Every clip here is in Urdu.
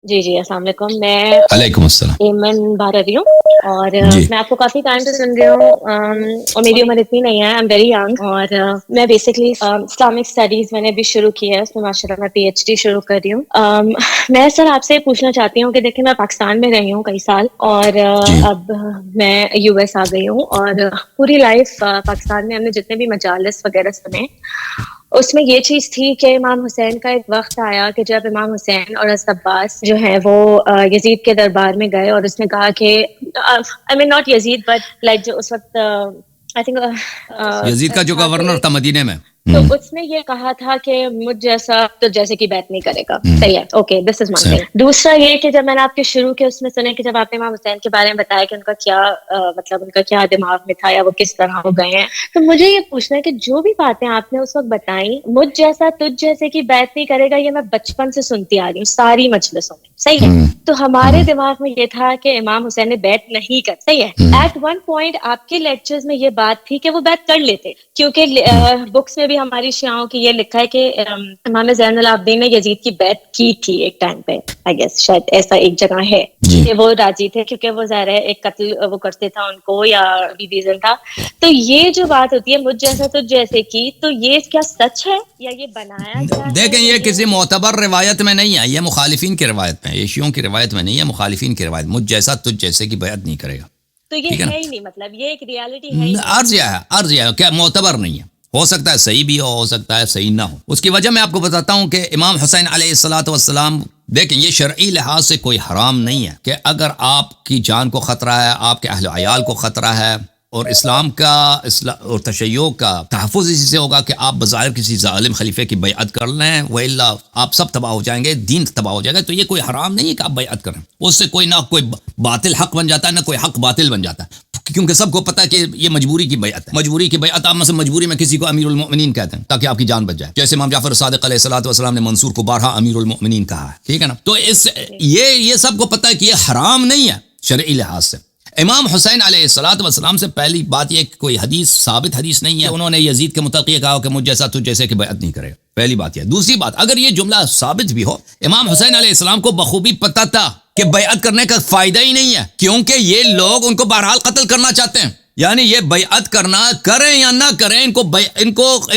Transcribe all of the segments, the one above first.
جی جی، السلام علیکم. میں علیکم السلام. ایمن بات کر رہی ہوں اور جی میں آپ کو کافی ٹائم سے سن رہی ہوں اور میری عمر اتنی نہیں ہے. آئی ایم ویری ینگ اور میں بیسکلی اسلامک اسٹڈیز میں نے بھی شروع کی ہے. اس میں ماشاء اللہ میں پی ایچ ڈی شروع کر رہی ہوں. میں سر آپ سے پوچھنا چاہتی ہوں کہ دیکھیں میں پاکستان میں رہی ہوں کئی سال اور جی اب میں یو ایس آ گئی ہوں اور پوری لائف پاکستان میں ہم نے جتنے بھی مجالس وغیرہ سنے اس میں یہ چیز تھی کہ امام حسین کا ایک وقت آیا کہ جب امام حسین اور حضرت عباس جو ہیں وہ یزید کے دربار میں گئے اور اس نے کہا کہ آئی mean not Yazid but like جو اس وقت آئی یزید کا جو تھا کہ گورنر تھا مدینے میں. تو اس نے یہ کہا تھا کہ مجھ جیسا تو جیسے کی بیعت نہیں کرے گا. صحیح ہے، اوکے، دس از ون صحیح. تھنگ. دوسرا یہ کہ جب میں نے آپ کے شروع کے اس میں سنے کہ جب آپ نے امام حسین کے بارے میں بتایا کہ ان کا کیا مطلب ان کا کیا دماغ میں تھا یا وہ کس طرح ہو گئے ہیں، تو مجھے یہ پوچھنا ہے کہ جو بھی باتیں آپ نے اس وقت بتائیں مجھ جیسا تجھ جیسے کی بیعت نہیں کرے گا، یہ میں بچپن سے سنتی آ رہی ہوں ساری مجلسوں میں. صحیح ہے. تو ہمارے دماغ میں یہ تھا کہ امام حسین نے بیعت نہیں کر. صحیح ہے. ایٹ ون پوائنٹ آپ کے لیکچرز میں یہ بات تھی کہ وہ بیعت کر لیتے کیونکہ بکس میں بھی ہماری شیعوں کی یہ لکھا ہے کہ امام زین العابدین نے یزید کی بیعت کی تھی ایک ٹائم پہ. آئی گیس شاید ایسا ایک جگہ ہے کہ وہ راضی تھے کیونکہ وہ ظاہر ہے ایک قتل وہ کرتے تھا ان کو یا بھی ریزن تھا. تو یہ جو بات ہوتی ہے مجھ جیسا تو جیسے کی، تو یہ کیا سچ ہے یا یہ بنایا گیا ہے؟ دیکھیں یہ کسی معتبر روایت میں نہیں ہے، یہ مخالفین کی روایت میں، یہ شیعوں کی روایت میں نہیں ہے، مخالفین کی روایت. مجھ جیسا تجھ جیسے کی بیعت نہیں کرے گا. تو یہ ٹھیک ہے نا. ہے ہی نہیں، مطلب یہ ایک ریالٹی ہے ہی نہیں. عرض یہ ہے کہ معتبر نہیں ہے. ہو سکتا ہے صحیح بھی ہو سکتا ہے صحیح نہ ہو. اس کی وجہ میں آپ کو بتاتا ہوں کہ امام حسین علیہ الصلوۃ والسلام، دیکھیں یہ شرعی لحاظ سے کوئی حرام نہیں ہے کہ اگر آپ کی جان کو خطرہ ہے، آپ کے اہل و عیال کو خطرہ ہے اور اسلام کا اور تشیع کا تحفظ اسی سے ہوگا کہ آپ بظاہر کسی ظالم خلیفے کی بیعت کر لیں، وإلا آپ سب تباہ ہو جائیں گے، دین تباہ ہو جائے گا. تو یہ کوئی حرام نہیں ہے کہ آپ بیعت کریں. اس سے کوئی نہ کوئی باطل حق بن جاتا ہے، نہ کوئی حق باطل بن جاتا ہے، کیونکہ سب کو پتا ہے کہ یہ مجبوری کی بیعت ہے. مجبوری کی بیعت، آپ مثلا مجبوری میں کسی کو امیر المؤمنین کہتے ہیں تاکہ آپ کی جان بچ جائے، جیسے امام جعفر صادق علیہ الصلوۃ والسلام نے منصور کو بارہا امیر المؤمنین کہا ہے. ٹھیک ہے نا. تو اس یہ سب کو پتا ہے کہ یہ حرام نہیں ہے شرعی لحاظ سے. امام حسین علیہ الصلوۃ والسلام سے پہلی بات یہ کہ کوئی حدیث ثابت حدیث نہیں ہے انہوں نے یزید کے متعلق یہ کہا کہ مجھ جیسا تجھ جیسے کی بیعت نہیں کرے گا. پہلی بات یہ. دوسری بات، اگر یہ جملہ ثابت بھی ہو، امام حسین علیہ السلام کو بخوبی پتہ تھا کہ بیعت کرنے کا فائدہ ہی نہیں ہے، کیونکہ یہ لوگ ان کو بہرحال قتل کرنا چاہتے ہیں. یعنی یہ بیعت کرنا کریں یا نہ کریں، ان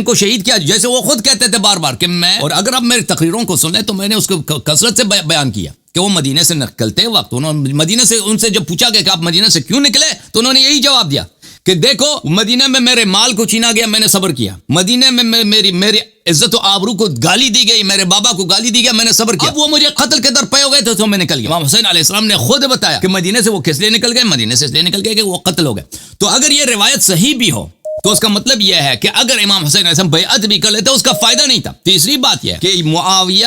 کو شہید کیا، جیسے وہ خود کہتے تھے بار بار کہ میں، اور اگر آپ میری تقریروں کو سنیں تو میں نے اس کو کثرت سے بیان کیا کہ وہ مدینے سے نکلتے وقت مدینے سے ان سے جب پوچھا گیا کہ آپ مدینے سے کیوں نکلے تو انہوں نے یہی جواب دیا کہ دیکھو مدینے میں میرے مال کو چھینا گیا، میں نے صبر کیا. مدینے میں میری عزت و آبرو کو گالی دی گئی، میرے بابا کو گالی دی گیا، میں نے صبر کیا. اب وہ مجھے قتل کے در پے ہو گئے تھے تو میں نکل گیا. امام حسین علیہ السلام نے خود بتایا کہ مدینے سے وہ کس لیے نکل گئے، مدینے سے اس لیے نکل گئے کہ وہ قتل ہو گئے. تو اگر یہ روایت صحیح بھی ہو تو اس کا مطلب یہ ہے کہ اگر امام حسین علیہ السلام بیعت بھی کر لیتے اس کا فائدہ نہیں تھا. تیسری بات یہ ہے کہ معاویہ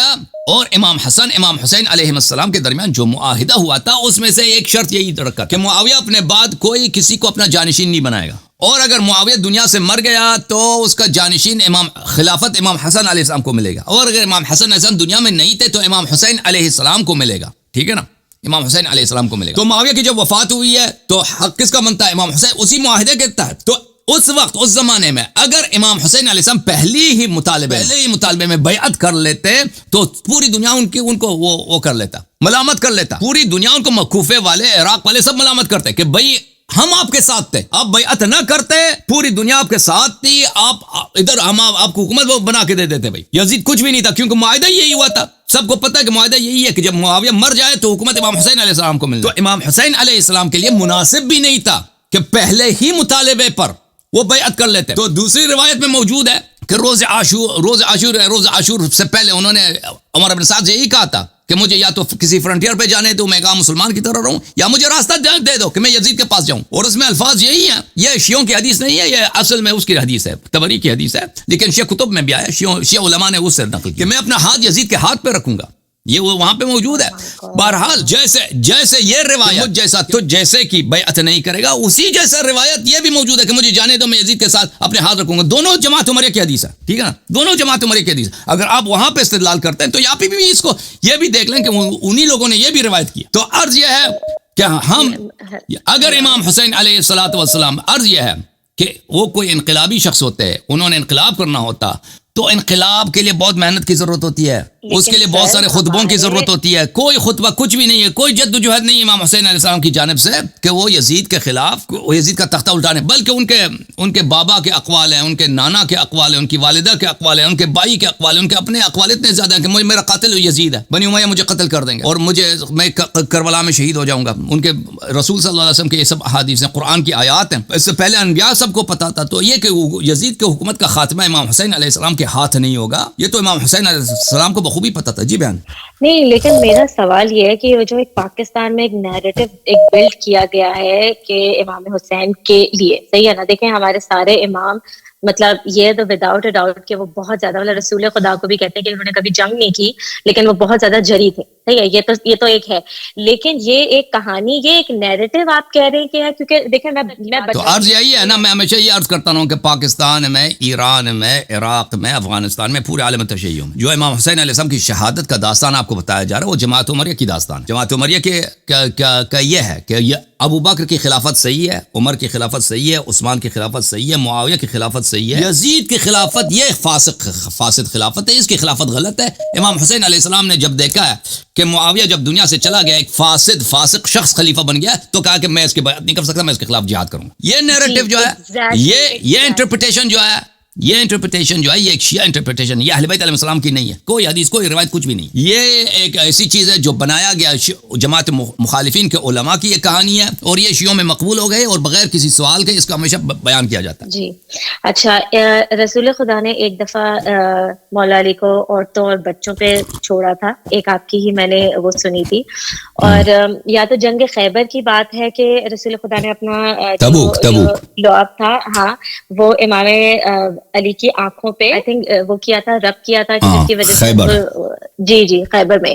اور امام حسین علیہ السلام کے درمیان جو معاہدہ ہوا تھا اس میں سے ایک شرط یہی رکھا کہ معاویہ اپنے بعد کوئی کسی کو اپنا جانشین نہیں بنائے گا، اور اگر معاویہ دنیا سے مر گیا تو اس کا جانشین خلافت امام حسن علیہ السلام کو ملے گا، اور اگر امام حسن علیہ السلام دنیا میں نہیں تھے تو امام حسین علیہ السلام کو ملے گا. ٹھیک ہے نا. امام حسین علیہ السلام کو ملے گا. تو معاویہ کی جب وفات ہوئی ہے تو حق کس کا بنتا ہے؟ امام حسین. اسی معاہدے کے تحت تو اس وقت اس زمانے میں اگر امام حسین علیہ السلام پہلے ہی مطالبے میں بیعت کر لیتے تو پوری دنیا ان کو وہ کر لیتا، ملامت کر لیتا. پوری دنیا ان کو کوفے والے، عراق والے سب ملامت کرتے کہ بھائی ہم آپ کے ساتھ تھے، آپ بیعت نہ کرتے، پوری دنیا آپ کے ساتھ تھی، آپ ادھر ہم آپ کو حکومت بنا کے دے دیتے. بھائی یزید کچھ بھی نہیں تھا کیونکہ معاہدہ یہی ہوا تھا. سب کو پتہ ہے کہ معاہدہ یہی ہے کہ جب معاویہ مر جائے تو حکومت امام حسین علیہ السلام کو ملے. تو امام حسین علیہ السلام کے لیے مناسب بھی نہیں تھا کہ پہلے ہی مطالبے پر وہ بیعت کر لیتے. تو دوسری روایت میں موجود ہے کہ روز عاشور سے پہلے انہوں نے عمر بن سعد سے یہی کہا تھا کہ مجھے یا تو کسی فرنٹیئر پہ جانے دو، میں ایک عام مسلمان کی طرح رہوں، یا مجھے راستہ دے دو کہ میں یزید کے پاس جاؤں. اور اس میں الفاظ یہی ہیں. یہ شیعوں کی حدیث نہیں ہے، یہ اصل میں اس کی حدیث ہے، طبری کی حدیث ہے، لیکن شیعہ کتب میں بھی آیا، شیعہ علماء نے اس سے نقل کیا کہ میں اپنا ہاتھ یزید کے ہاتھ پہ رکھوں گا. یہ وہاں پہ موجود ہے. بہرحال جیسے یہ روایت جیسا تو جیسے کی بیعت نہیں کرے گا، اسی جیسا روایت یہ بھی موجود ہے کہ مجھے جانے دو، میں یزید کے ساتھ اپنے ہاتھ رکھوں گا. دونوں جماعت عمریہ کی حدیث ہے. ٹھیک ہے نا. دونوں جماعت عمریہ کی حدیث. اگر آپ وہاں پہ استدلال کرتے ہیں تو یہاں پہ بھی اس کو یہ بھی دیکھ لیں کہ انہی لوگوں نے یہ بھی روایت کی. تو عرض یہ ہے کہ ہم اگر امام حسین علیہ الصلوۃ والسلام، عرض یہ ہے کہ وہ کوئی انقلابی شخص ہوتے، انہوں نے انقلاب کرنا ہوتا تو انقلاب کے لیے بہت محنت کی ضرورت ہوتی ہے، اس کے لیے بہت سارے خطبوں کی ضرورت ہوتی ہے. کوئی خطبہ کچھ بھی نہیں ہے، کوئی جد و جہد نہیں امام حسین علیہ السلام کی جانب سے کہ وہ یزید کے خلاف، وہ یزید کا تختہ الٹانے، بلکہ ان کے بابا کے اقوال ہیں، ان کے نانا کے اقوال ہیں، ان کی والدہ کے اقوال ہیں، ان کے بھائی کے اقوال ہیں، ان کے اپنے اقوال اتنے زیادہ ہیں کہ میرا قاتل یزید ہے، بنی امیہ مجھے قتل کر دیں گے اور میں کربلا میں شہید ہو جاؤں گا. ان کے رسول صلی اللہ علیہ وسلم کے یہ سب احادیث ہیں، قرآن کی آیات ہیں. اس سے پہلے انبیاء سب کو پتا تھا. تو یہ کہ یزید کی حکومت کا خاتمہ امام حسین علیہ السلام کے ہاتھ نہیں ہوگا، یہ تو امام حسین علیہ السلام کو بخوبی پتا تھا. جی بیان. نہیں، لیکن میرا سوال یہ ہے کہ جو ایک پاکستان میں ایک نیریٹو ایک بلڈ کیا گیا ہے کہ امام حسین کے لیے، صحیح ہے نا؟ دیکھیں ہمارے سارے امام، مطلب یہ تو وداؤٹ اے ڈاؤٹ کہ وہ بہت زیادہ، مطلب رسول خدا کو بھی کہتے ہیں کہ انہوں نے کبھی جنگ نہیں کی لیکن وہ بہت زیادہ جری تھے، صحیح ہے، یہ تو ایک ہے. لیکن یہ ایک کہانی، یہ ایک نیریٹو آپ کہہ رہے ہیں کہ ہے، کیونکہ دیکھیں میں تو عرض یہی ہے نا، میں ہمیشہ یہ عرض کرتا ہوں کہ پاکستان میں، ایران میں، عراق میں، افغانستان میں، پورے عالم تشیع میں جو امام حسین علیہ السلام کی شہادت کا داستان آپ کو بتایا جا رہا ہے، وہ جماعت عمریہ کی داستان. جماعت عمریہ کے کا یہ ہے کہ یہ ابو بکر کی خلافت صحیح ہے، عمر کی خلافت صحیح ہے، عثمان کی خلافت صحیح ہے، معاویہ کی خلافت صحیح ہے، یزید کی خلافت یہ فاسد خلافت ہے، اس کی خلافت غلط ہے. امام حسین علیہ السلام نے جب دیکھا ہے کہ معاویہ جب دنیا سے چلا گیا، ایک فاسق شخص خلیفہ بن گیا، تو کہا کہ میں اس کی بیعت نہیں کر سکتا، میں اس کے خلاف جہاد کروں گا. یہ نیریٹو جو ہے، یہ انٹرپریٹیشن جو ہے، یہ ایک شیعہ انٹرپریٹیشن، یہ اہل بیت علیہ السلام کی نہیں ہے. کوئی حدیث، کوئی روایت، کچھ بھی نہیں. یہ ایک ایسی چیز ہے جو بنایا گیا جماعت مخالفین کے علماء کی یہ کہانی ہے، اور یہ شیعوں میں مقبول ہو گئے، اور بغیر کسی سوال کے اس کا ہمیشہ بیان کیا جاتا ہے. جی اچھا، رسول خدا نے ایک دفعہ مولا علی کو عورتوں اور بچوں پہ چھوڑا تھا، ایک آپ کی ہی میں نے وہ سنی تھی. اور یا تو جنگ خیبر کی بات ہے کہ رسول خدا نے اپنا لعاب تھا، ہاں، وہ امام علی کی آنکھوں پہ آئی تھنک وہ کیا تھا، رب کیا تھا، جس کی وجہ سے جی خیبر میں.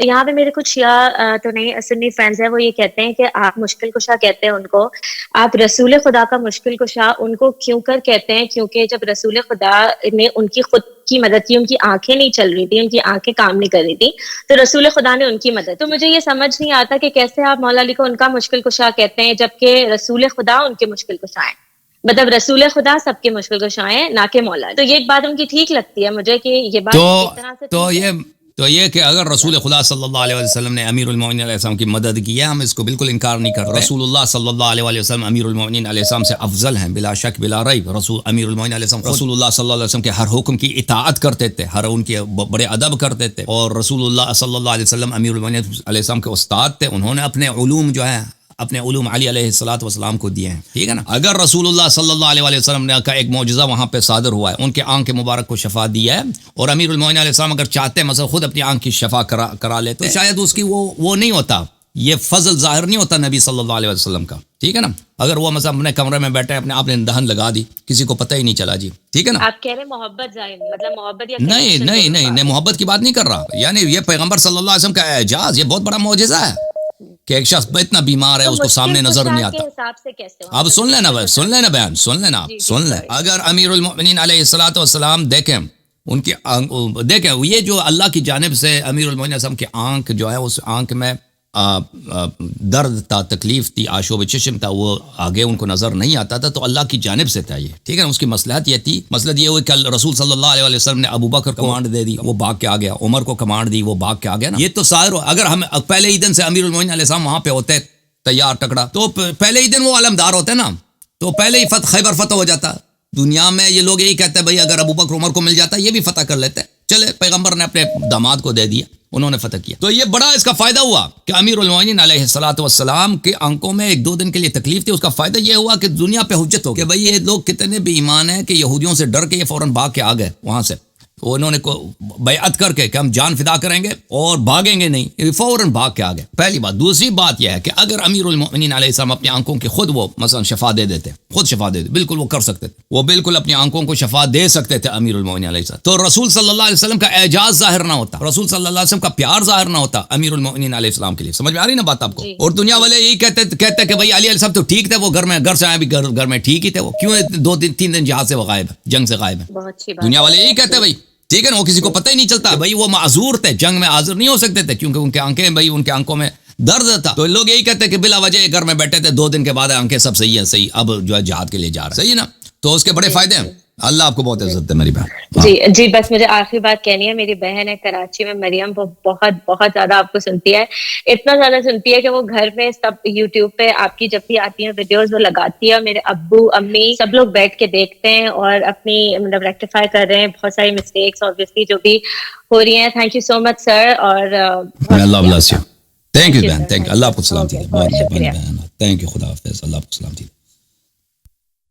یہاں پہ میرے کچھ شیعہ تو نہیں، سنی فرینڈز ہیں، وہ یہ کہتے ہیں کہ آپ مشکل کشا کہتے ہیں ان کو، آپ رسول خدا کا مشکل کشا ان کو کیوں کر کہتے ہیں؟ کیونکہ جب رسول خدا نے ان کی خود کی مدد کی، ان کی آنکھیں نہیں چل رہی تھی، ان کی آنکھیں کام نہیں کر رہی تھی، تو رسول خدا نے ان کی مدد. تو مجھے یہ سمجھ نہیں آتا کہ کیسے آپ مولا علی کو ان کا مشکل کشا کہتے ہیں جبکہ رسول خدا ان کے مشکل کشا ہیں. مطلب رسول خدا سب کے مشکل کشا ہیں، نہ کہ مولا. تو یہ ایک بات ان کی ٹھیک لگتی ہے مجھے کہ یہ بات اس طرح سے تو یہ کہ اگر رسول خدا صلی اللہ علیہ وسلم نے امیر المومنین علیہ السلام کی مدد کی ہے، ہم اس کو بالکل انکار نہیں کرتے. رسول اللہ صلی اللہ علیہ وسلم امیر المومنین علیہ السلام سے افضل ہیں، بلا شک بلا ریب. رسول امیر المومنین علیہ السلام رسول اللہ صلی اللہ علیہ وسلم کے ہر حکم کی اطاعت کرتے تھے، ہر ان کے بڑے ادب کرتے تھے. اور رسول اللہ صلی اللہ علیہ وسلم امیر المومنین علیہ السلام کے استاد تھے، انہوں نے اپنے علوم جو ہے، اپنے علوم علی علیہ الصلوۃ والسلام کو دیے ہیں. ٹھیک ہے نا؟ اگر رسول اللہ صلی اللہ علیہ وسلم نے کا ایک معجزہ وہاں پہ صادر ہوا ہے، ان کے آنکھ مبارک کو شفا دی ہے، اور امیر المومنین علیہ السلام اگر چاہتے ہیں مثلا خود اپنی آنکھ کی شفا کرا لیتے، تو شاید اس کی وہ نہیں ہوتا، یہ فضل ظاہر نہیں ہوتا نبی صلی اللہ علیہ وسلم کا. ٹھیک ہے نا؟ اگر وہ مثلا اپنے کمرے میں بیٹھے اپنے آپ نے دہن لگا دی، کسی کو پتہ ہی نہیں چلا. جی ٹھیک ہے نا؟ آپ کہہ رہے ہیں محبت ظاہر، مطلب محبت یا نہیں محبت کی بات نہیں کر رہا. یعنی یہ پیغمبر صلی اللہ علیہ وسلم کا اعجاز، یہ بہت بڑا معجزہ ہے کہ ایک شخص اتنا بیمار ہے، اس کو سامنے نظر نہیں آتا. اب سن لینا بیان، سن لینا. اگر امیر المؤمنین علیہ الصلوۃ والسلام دیکھیں یہ جو اللہ کی جانب سے امیر المؤمنین علیہ السلام کی آنکھ جو ہے، اس آنکھ میں درد تھا، تکلیف تھی، آشوب چشم تھا، وہ آگے ان کو نظر نہیں آتا تھا، تو اللہ کی جانب سے تھا یہ. ٹھیک ہے نا؟ اس کی مصلحت یہ تھی. مصلحت یہ ہوئی کہ رسول صلی اللہ علیہ وسلم نے ابو بکر کو کمانڈ دے دی، وہ بھاگ کے آ گیا. عمر کو کمانڈ دی، وہ بھاگ کے آ گیا نا. یہ تو ظاہر ہو، اگر ہم پہلے ہی دن سے امیر المومنین علیہ السلام وہاں پہ ہوتے تیار ٹکڑا، تو پہلے ہی دن وہ علمدار ہوتے نا، تو پہلے ہی خیبر فتح ہو جاتا. دنیا میں یہ لوگ یہی کہتے ہیں بھائی اگر ابو بکر عمر کو مل جاتا یہ بھی فتح کر لیتے. چلے پیغمبر نے اپنے داماد کو دے دیا، انہوں نے فتح کیا. تو یہ بڑا اس کا فائدہ ہوا کہ امیر المومنین علیہ الصلوۃ والسلام کے آنکھوں میں 1-2 دن کے لیے تکلیف تھی. اس کا فائدہ یہ ہوا کہ دنیا پہ حجت ہو کہ بھئی یہ لوگ کتنے بھی ایمان ہیں کہ یہودیوں سے ڈر کے یہ فوراً بھاگ کے آ گئے وہاں سے. انہوں نے بیعت کر کے کہ ہم جان فدا کریں گے اور بھاگیں گے نہیں، یہ فوراً بھاگ کے آ گئے. پہلی بات. دوسری بات یہ ہے کہ اگر امیر المؤمنین علیہ السلام اپنی آنکھوں کی خود وہ مثلا شفا دے دیتے، خود شفا دے دیتے، بالکل وہ کر سکتے تھے، وہ بالکل اپنی آنکھوں کو شفا دے سکتے تھے امیر المؤمنین علیہ السلام. تو رسول صلی اللہ علیہ وسلم کا اعجاز ظاہر نہ ہوتا، رسول صلی اللہ علیہ وسلم کا پیار ظاہر نہ ہوتا امیر المؤمنین علیہ السلام کے لیے. سمجھ میں آ رہی نا بات آپ کو؟ اور دنیا والے یہی کہتے کہ بھائی علی علیہ السلام تو ٹھیک تھے، وہ گھر سے آئے بھی گھر میں ٹھیک ہی تھے، وہ کیوں 2-3 دن جہاد سے وہ غائب ہے، جنگ سے غائب ہے. دنیا والے یہی کہتے بھائی. ٹھیک ہے نا؟ وہ کسی کو پتہ ہی نہیں چلتا بھائی وہ معذور تھے، جنگ میں حاضر نہیں ہو سکتے تھے کیونکہ ان کے آنکھیں بھائی ان کے آنکھوں میں درد تھا. تو لوگ یہی کہتے کہ بلا وجہ گھر میں بیٹھے تھے، 2 دن کے بعد آنکھیں سب صحیح ہیں، صحیح اب جو ہے جہاد کے لیے جا رہا ہے. صحیح ہے نا؟ تو اس کے بڑے فائدے ہیں. اللہ آپ کو بہت عزت ہے میری بہن. جی جی بس مجھے آخری بات کہنی ہے. میری بہن ہے کراچی میں مریم, وہ بہت بہت زیادہ آپ کو سنتی ہے, اتنا زیادہ سنتی ہے کہ وہ گھر میں سب یوٹیوب پہ آپ کی جب بھی آتی ہیں ویڈیوز وہ لگاتی ہے. میرے ابو امی سب لوگ بیٹھ کے دیکھتے ہیں اور اپنی مطلب ریکٹیفائی کر رہے ہیں بہت ساری مسٹیکس obviously جو بھی ہو رہی ہیں. تھینک یو سو مچ سر. اور اللہ بلس یو. تھینک یو بہن, تھینک یو. اللہ آپ کو سلام اوکے دیجیے. بہت بہت مہربانی شکریہ. بہن. Thank you. خدا حافظ. اللہ آپ کو سلام دیجیے.